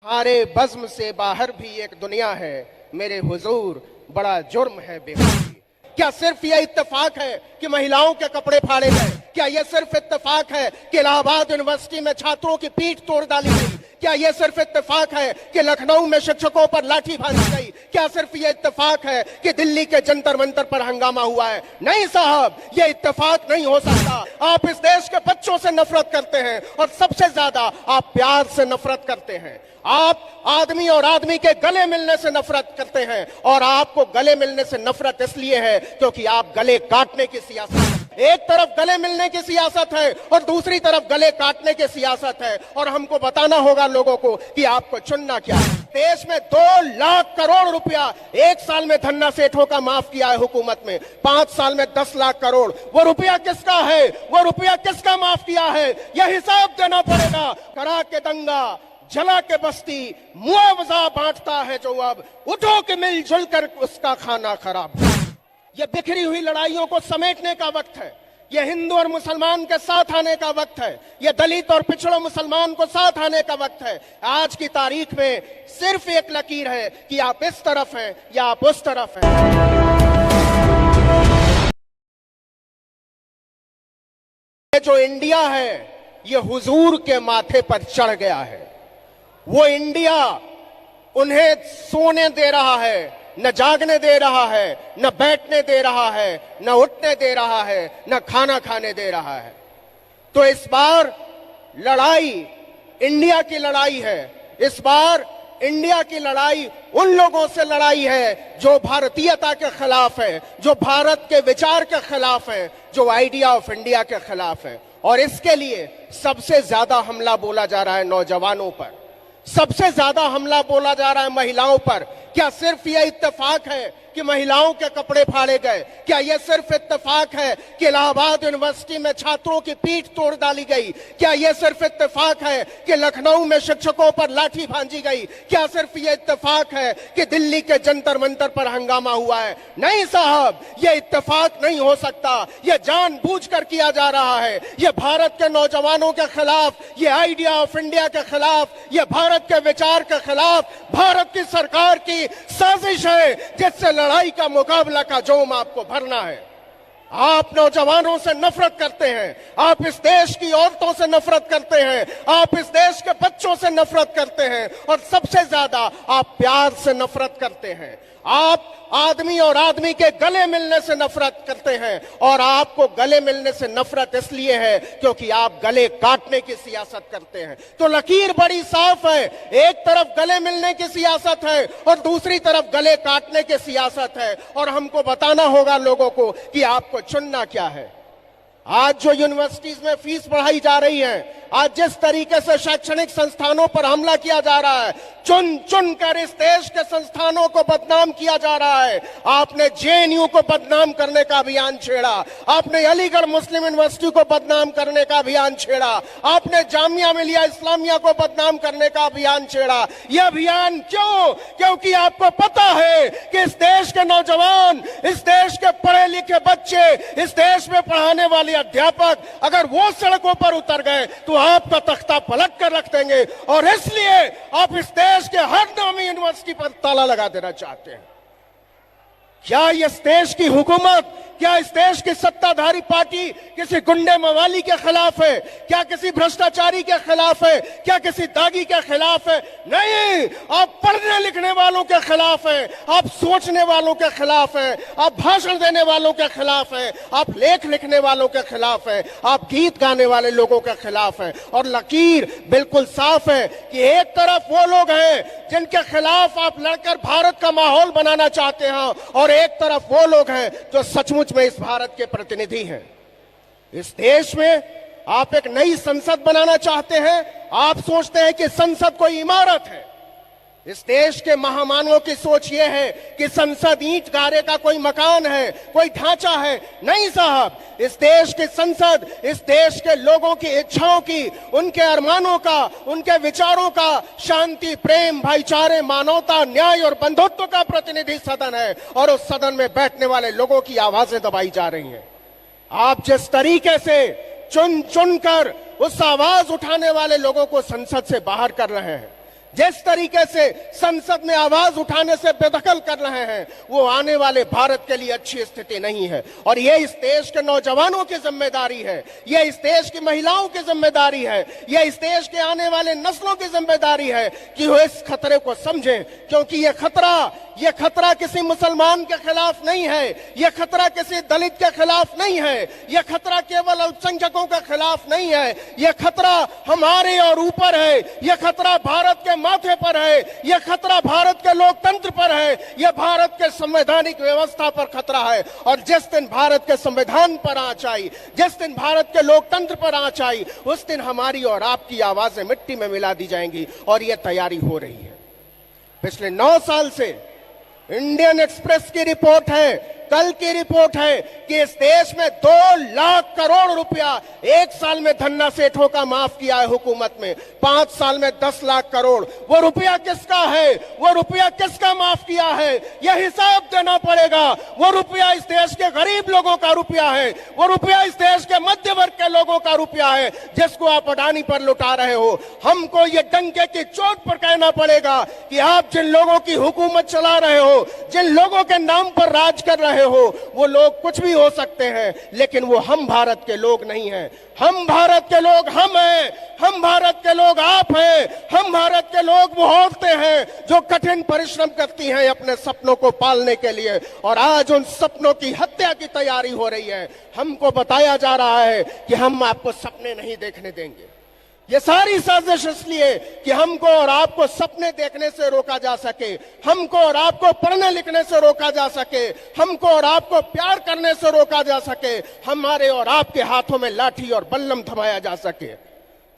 हमारे बज़्म से बाहर भी एक दुनिया है, मेरे हुजूर बड़ा जुर्म है बेखुदी। क्या सिर्फ यह इत्तेफाक है कि महिलाओं के कपड़े फाड़े गए? क्या यह सिर्फ इत्तेफाक है कि इलाहाबाद यूनिवर्सिटी में छात्रों की पीठ तोड़ डाली गई? क्या यह सिर्फ इत्तेफाक है कि लखनऊ में शिक्षकों पर लाठी भांजी गई? क्या सिर्फ यह इत्तेफाक है कि दिल्ली के जंतर मंतर पर हंगामा हुआ है? नहीं साहब, यह इत्तेफाक नहीं हो सकता। आप इस देश के बच्चों से नफरत करते हैं और सबसे ज्यादा आप प्यार से नफरत करते हैं। आप आदमी और आदमी के गले मिलने से नफरत करते हैं और आपको गले मिलने से नफरत इसलिए है क्योंकि आप गले काटने की सियासत, एक तरफ गले मिलने की सियासत है और दूसरी तरफ गले काटने की सियासत है। और हमको बताना होगा लोगों को कि आपको चुनना क्या है। देश में 2 लाख करोड़ रुपया एक साल में धन्ना सेठों का माफ किया है हुकूमत में, 5 साल में 10 लाख करोड़। वो रुपया किसका है? वो रुपया किसका माफ किया है? यह हिसाब देना पड़ेगा। करा के दंगा, जला के बस्ती, मुआवजा बांटता है जो अब, उठो के मिलजुल कर उसका खाना खराब। यह बिखरी हुई लड़ाइयों को समेटने का वक्त है। यह हिंदू और मुसलमान के साथ आने का वक्त है। यह दलित और पिछड़े मुसलमान को साथ आने का वक्त है। आज की तारीख में सिर्फ एक लकीर है कि आप इस तरफ हैं या आप उस तरफ हैं। ये जो इंडिया है, यह हुजूर के माथे पर चढ़ गया है। वो इंडिया उन्हें सोने दे रहा है, न जागने दे रहा है, न बैठने दे रहा है, न उठने दे रहा है, न खाना खाने दे रहा है। तो इस बार लड़ाई इंडिया की लड़ाई है। इस बार इंडिया की लड़ाई उन लोगों से लड़ाई है जो भारतीयता के खिलाफ है, जो भारत के विचार के खिलाफ है, जो आइडिया ऑफ इंडिया के खिलाफ है। और इसके लिए सबसे ज्यादा हमला बोला जा रहा है नौजवानों पर, सबसे ज्यादा हमला बोला जा रहा है महिलाओं पर। क्या सिर्फ यह इत्तेफाक है कि महिलाओं के कपड़े फाड़े गए? क्या यह सिर्फ इत्तेफाक है कि इलाहाबाद यूनिवर्सिटी में छात्रों की पीठ तोड़ डाली गई? क्या यह सिर्फ इत्तेफाक है कि लखनऊ में शिक्षकों पर लाठी भांजी गई? क्या सिर्फ यह इत्तेफाक है कि दिल्ली के जंतर मंतर पर हंगामा हुआ है? नहीं साहब, यह इत्तेफाक नहीं हो सकता। यह जानबूझकर किया जा रहा है। यह भारत के नौजवानों के खिलाफ, यह आइडिया ऑफ इंडिया के खिलाफ, यह भारत के विचार के खिलाफ भारत की सरकार की साजिश है जिससे लड़ाई का मुकाबला का जोम आपको भरना है। आप नौजवानों से नफरत करते हैं, आप इस देश की औरतों से नफरत करते हैं, आप इस देश के बच्चों से नफरत करते हैं और सबसे ज्यादा आप प्यार से नफरत करते हैं। आप आदमी और आदमी के गले मिलने से नफरत करते हैं और आपको गले मिलने से नफरत इसलिए है क्योंकि आप गले काटने की सियासत करते हैं। तो लकीर बड़ी साफ है, एक तरफ गले मिलने की सियासत है और दूसरी तरफ गले काटने की सियासत है। और हमको बताना होगा लोगों को कि आपको चुनना क्या है। आज जो यूनिवर्सिटीज में फीस बढ़ाई जा रही है, आज जिस तरीके से शैक्षणिक संस्थानों पर हमला किया जा रहा है, चुन चुन कर इस देश के संस्थानों को बदनाम किया जा रहा है। आपने जेएनयू को बदनाम करने का अभियान छेड़ा, आपने अलीगढ़ मुस्लिम यूनिवर्सिटी को बदनाम करने का अभियान छेड़ा, आपने जामिया मिलिया इस्लामिया को बदनाम करने का अभियान छेड़ा। यह अभियान क्यों? क्योंकि आपको पता है कि इस देश के नौजवान, इस देश के पढ़े लिखे बच्चे, इस देश में पढ़ाने वाले अध्यापक अगर वो सड़कों पर उतर गए तो आपका तख्ता पलट कर रख देंगे। और इसलिए आप इस देश के हर नामी यूनिवर्सिटी पर ताला लगा देना चाहते हैं। क्या इस देश की हुकूमत, क्या इस देश की सत्ताधारी पार्टी किसी गुंडे मवाली के खिलाफ है? क्या किसी भ्रष्टाचारी के खिलाफ है? क्या किसी दागी के खिलाफ है? नहीं, आप पढ़ने लिखने वालों के खिलाफ है, आप सोचने वालों के खिलाफ है, आप भाषण देने वालों के खिलाफ है, आप लेख लिखने वालों के खिलाफ है, आप गीत गाने वाले लोगों के खिलाफ है। और लकीर बिल्कुल साफ है कि एक तरफ वो लोग हैं जिनके खिलाफ आप लड़कर भारत का माहौल बनाना चाहते हैं और एक तरफ वो लोग हैं जो सचमुच में इस भारत के प्रतिनिधि हैं। इस देश में आप एक नई संसद बनाना चाहते हैं। आप सोचते हैं कि संसद कोई इमारत है। इस देश के महामानवों की सोच यह है कि संसद ईंट गारे का कोई मकान है, कोई ढांचा है। नहीं साहब, इस देश की संसद इस देश के लोगों की इच्छाओं की, उनके अरमानों का, उनके विचारों का, शांति, प्रेम, भाईचारे, मानवता, न्याय और बंधुत्व का प्रतिनिधि सदन है। और उस सदन में बैठने वाले लोगों की आवाजें दबाई जा रही हैं। आप जिस तरीके से चुन चुन कर उस आवाज उठाने वाले लोगों को संसद से बाहर कर रहे हैं, जिस तरीके से संसद में आवाज उठाने से बेदखल कर रहे हैं, वो आने वाले भारत के लिए अच्छी स्थिति नहीं है। और ये इस देश के नौजवानों की जिम्मेदारी है, ये इस देश की महिलाओं की जिम्मेदारी है, ये इस देश के आने वाले नस्लों की जिम्मेदारी है कि वो इस खतरे को समझें। क्योंकि ये खतरा किसी मुसलमान के खिलाफ नहीं है, ये खतरा किसी दलित के खिलाफ नहीं है, ये खतरा केवल अल्पसंख्यकों के खिलाफ नहीं है, ये खतरा हमारे और ऊपर है, ये खतरा भारत के माथे पर है, यह खतरा भारत के लोकतंत्र पर है, यह भारत के संवैधानिक व्यवस्था पर खतरा है। और जिस दिन भारत के संविधान पर आंच आई, जिस दिन भारत के लोकतंत्र पर आंच आई, उस दिन हमारी और आपकी आवाजें मिट्टी में मिला दी जाएंगी। और यह तैयारी हो रही है। पिछले 9 साल से इंडियन एक्सप्रेस की रिपोर्ट है, कल की रिपोर्ट है कि इस देश में 2 लाख करोड़ रुपया एक साल में धन्ना सेठों का माफ किया है हुकूमत में, 5 साल में 10 लाख करोड़। वो रुपया किसका है, वो रुपया किसका माफ किया है, यह हिसाब देना पड़ेगा। वो रुपया इस देश के गरीब लोगों का रुपया है, वो रुपया इस देश के मध्य वर्ग के लोगों का रुपया है, जिसको आप अडानी पर लुटा रहे हो। हमको ये डंके की चोट पर कहना पड़ेगा कि आप जिन लोगों की हुकूमत चला रहे हो, जिन लोगों के नाम पर राज कर रहे हो, वो लोग कुछ भी हो सकते हैं, लेकिन वो हम भारत के लोग नहीं हैं। हम भारत के लोग हम हैं, हम भारत के लोग आप हैं, हम भारत के लोग वो औरतें हैं जो कठिन परिश्रम करती हैं अपने सपनों को पालने के लिए। और आज उन सपनों की हत्या की तैयारी हो रही है। हमको बताया जा रहा है कि हम आपको सपने नहीं देखने देंगे। ये सारी साजिश इसलिए कि हमको और आपको सपने देखने से रोका जा सके, हमको और आपको पढ़ने लिखने से रोका जा सके, हमको और आपको प्यार करने से रोका जा सके, हमारे और आपके हाथों में लाठी और बल्लम थमाया जा सके।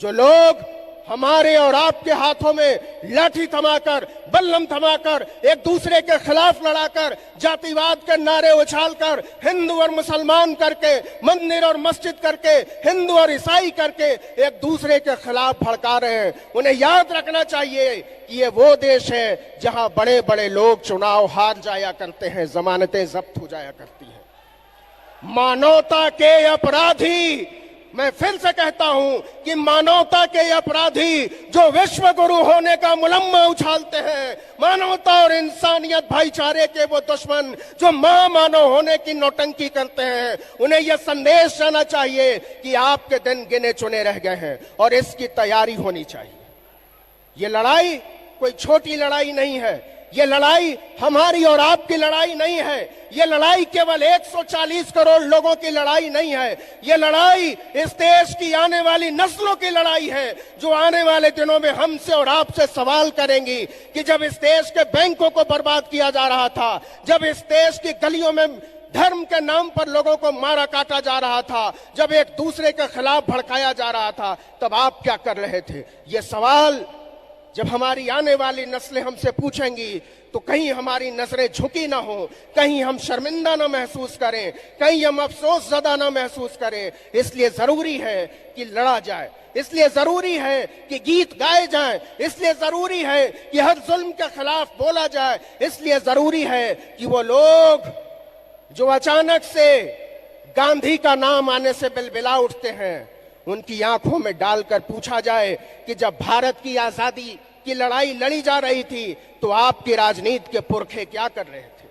जो लोग हमारे और आपके हाथों में लाठी थमाकर, बल्लम थमाकर, एक दूसरे के खिलाफ लड़ाकर, जातिवाद के नारे उछालकर, हिंदू और मुसलमान करके, मंदिर और मस्जिद करके, हिंदू और ईसाई करके एक दूसरे के खिलाफ भड़का रहे हैं, उन्हें याद रखना चाहिए कि ये वो देश है जहां बड़े बड़े लोग चुनाव हार जाया करते हैं, जमानतें जब्त हो जाया करती हैं। मानवता के अपराधी, मैं फिर से कहता हूं कि मानवता के अपराधी जो विश्व गुरु होने का मुलम्मा उछालते हैं, मानवता और इंसानियत भाईचारे के वो दुश्मन जो महामानव होने की नौटंकी करते हैं, उन्हें यह संदेश जाना चाहिए कि आपके दिन गिने चुने रह गए हैं और इसकी तैयारी होनी चाहिए। ये लड़ाई कोई छोटी लड़ाई नहीं है, ये लड़ाई हमारी और आपकी लड़ाई नहीं है, ये लड़ाई केवल 140 करोड़ लोगों की लड़ाई नहीं है, ये लड़ाई इस देश की आने वाली नस्लों की लड़ाई है, जो आने वाले दिनों में हमसे और आपसे सवाल करेंगी कि जब इस देश के बैंकों को बर्बाद किया जा रहा था, जब इस देश की गलियों में धर्म के नाम पर लोगों को मारा काटा जा रहा था, जब एक दूसरे के खिलाफ भड़काया जा रहा था, तब आप क्या कर रहे थे? ये सवाल जब हमारी आने वाली नस्लें हमसे पूछेंगी तो कहीं हमारी नजरें झुकी ना हो, कहीं हम शर्मिंदा ना महसूस करें, कहीं हम अफसोस ज़दा ना महसूस करें। इसलिए जरूरी है कि लड़ा जाए, इसलिए जरूरी है कि गीत गाए जाएं, इसलिए जरूरी है कि हर जुल्म के खिलाफ बोला जाए, इसलिए जरूरी है कि वो लोग जो अचानक से गांधी का नाम आने से बिलबिला उठते हैं, उनकी आंखों में डालकर पूछा जाए कि जब भारत की आजादी की लड़ाई लड़ी जा रही थी तो आपकी राजनीति के पुरखे क्या कर रहे थे?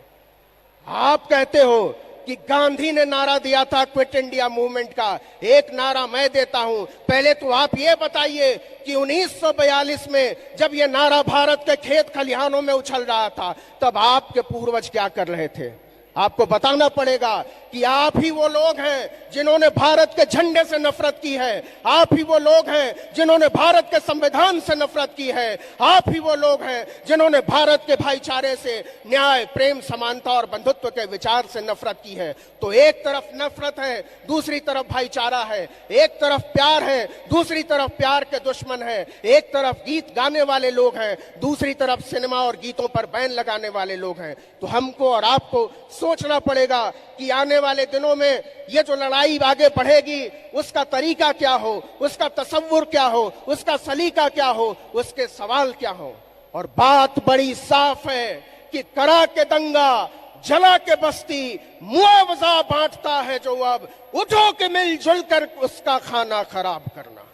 आप कहते हो कि गांधी ने नारा दिया था क्विट इंडिया मूवमेंट का, एक नारा मैं देता हूं। पहले तो आप ये बताइए कि 1942 में जब ये नारा भारत के खेत खलिहानों में उछल रहा था, तब आपके पूर्वज क्या कर रहे थे? आपको बताना पड़ेगा कि आप ही वो लोग हैं जिन्होंने भारत के झंडे से नफरत की है, आप ही वो लोग हैं जिन्होंने भारत के संविधान से नफरत की है, आप ही वो लोग हैं जिन्होंने भारत के भाईचारे से, न्याय, प्रेम, समानता और बंधुत्व के विचार से नफरत की है। तो एक तरफ नफरत है, दूसरी तरफ भाईचारा है, एक तरफ प्यार है, दूसरी तरफ प्यार के दुश्मन है, एक तरफ गीत गाने वाले लोग हैं, दूसरी तरफ सिनेमा और गीतों पर बैन लगाने वाले लोग हैं। तो हमको और आपको सोचना पड़ेगा कि आने वाले दिनों में ये जो लड़ाई आगे बढ़ेगी उसका तरीका क्या हो, उसका तसव्वुर क्या हो, उसका सलीका क्या हो, उसके सवाल क्या हो। और बात बड़ी साफ है कि करा के दंगा, जला के बस्ती, मुआवजा बांटता है जो अब, उठो के मिलजुल कर उसका खाना खराब करना।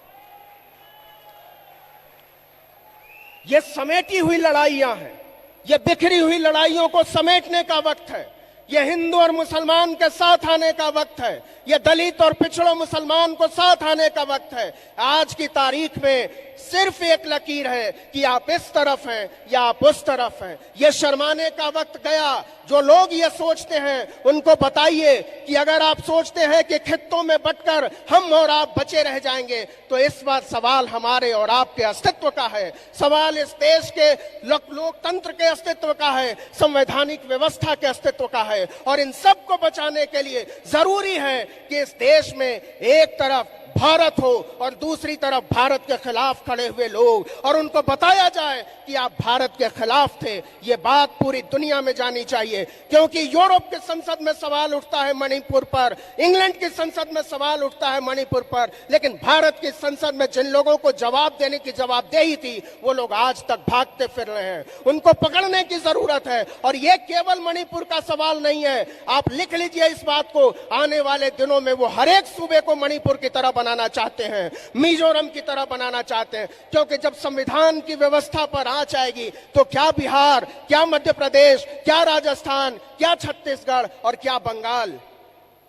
ये समेटी हुई लड़ाइयां हैं, ये बिखरी हुई लड़ाइयों को समेटने का वक्त है। ये हिंदू और मुसलमान के साथ आने का वक्त है। ये दलित और पिछड़ो मुसलमान को साथ आने का वक्त है। आज की तारीख में सिर्फ एक लकीर है कि आप इस तरफ हैं या आप उस तरफ हैं। ये शर्माने का वक्त गया। जो लोग ये सोचते हैं उनको बताइए कि अगर आप सोचते हैं कि खित्तों में बंटकर हम और आप बचे रह जाएंगे, तो इस बार सवाल हमारे और आपके अस्तित्व का है। सवाल इस देश के लोकतंत्र के अस्तित्व का है, संवैधानिक व्यवस्था के अस्तित्व का है। और इन सब को बचाने के लिए जरूरी है कि इस देश में एक तरफ भारत हो और दूसरी तरफ भारत के खिलाफ खड़े हुए लोग, और उनको बताया जाए कि आप भारत के खिलाफ थे। ये बात पूरी दुनिया में जानी चाहिए, क्योंकि यूरोप की संसद में सवाल उठता है मणिपुर पर, इंग्लैंड की संसद में सवाल उठता है मणिपुर पर, लेकिन भारत की संसद में जिन लोगों को जवाब देने की जवाबदेही थी वो लोग आज तक भागते फिर रहे हैं। उनको पकड़ने की जरूरत है। और ये केवल मणिपुर का सवाल नहीं है। आप लिख लीजिए इस बात को, आने वाले दिनों में वो हर एक सूबे को मणिपुर की तरह बनाना चाहते हैं, मिजोरम की तरह बनाना चाहते हैं। क्योंकि जब संविधान की व्यवस्था पर आंच आएगी तो क्या बिहार, क्या मध्य प्रदेश, क्या राजस्थान, क्या छत्तीसगढ़ और क्या बंगाल।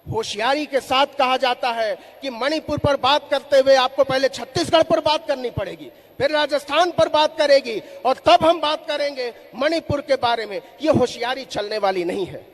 होशियारी के साथ कहा जाता है कि मणिपुर पर बात करते हुए आपको पहले छत्तीसगढ़ पर बात करनी पड़ेगी, फिर राजस्थान पर बात करेगी, और तब हम बात करेंगे मणिपुर के बारे में। यह होशियारी चलने वाली नहीं है।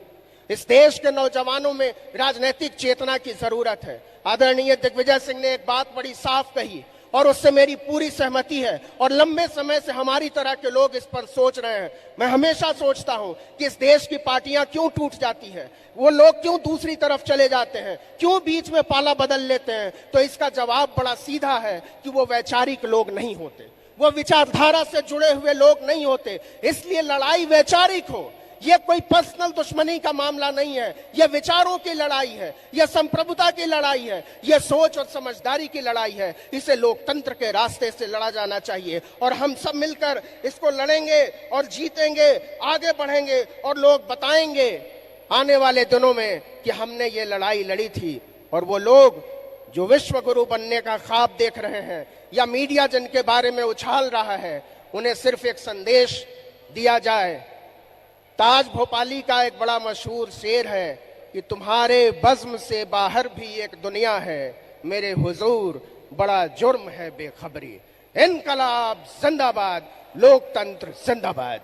इस देश के नौजवानों में राजनीतिक चेतना की जरूरत है। आदरणीय दिग्विजय सिंह ने एक बात बड़ी साफ कही और उससे मेरी पूरी सहमति है, और लंबे समय से हमारी तरह के लोग इस पर सोच रहे हैं। मैं हमेशा सोचता हूं कि इस देश की पार्टियां क्यों टूट जाती है, वो लोग क्यों दूसरी तरफ चले जाते हैं, क्यों बीच में पाला बदल लेते हैं। तो इसका जवाब बड़ा सीधा है कि वो वैचारिक लोग नहीं होते, वो विचारधारा से जुड़े हुए लोग नहीं होते। इसलिए लड़ाई वैचारिक हो। यह कोई पर्सनल दुश्मनी का मामला नहीं है, यह विचारों की लड़ाई है, यह संप्रभुता की लड़ाई है, यह सोच और समझदारी की लड़ाई है। इसे लोकतंत्र के रास्ते से लड़ा जाना चाहिए, और हम सब मिलकर इसको लड़ेंगे और जीतेंगे, आगे बढ़ेंगे, और लोग बताएंगे आने वाले दिनों में कि हमने ये लड़ाई लड़ी थी। और वो लोग जो विश्व गुरु बनने का ख्वाब देख रहे हैं या मीडिया जिनके बारे में उछाल रहा है, उन्हें सिर्फ एक संदेश दिया जाए। ताज भोपाली का एक बड़ा मशहूर शेर है कि तुम्हारे बज़्म से बाहर भी एक दुनिया है, मेरे हुजूर बड़ा जुर्म है बेखबरी। इनकलाब जिंदाबाद, लोकतंत्र जिंदाबाद।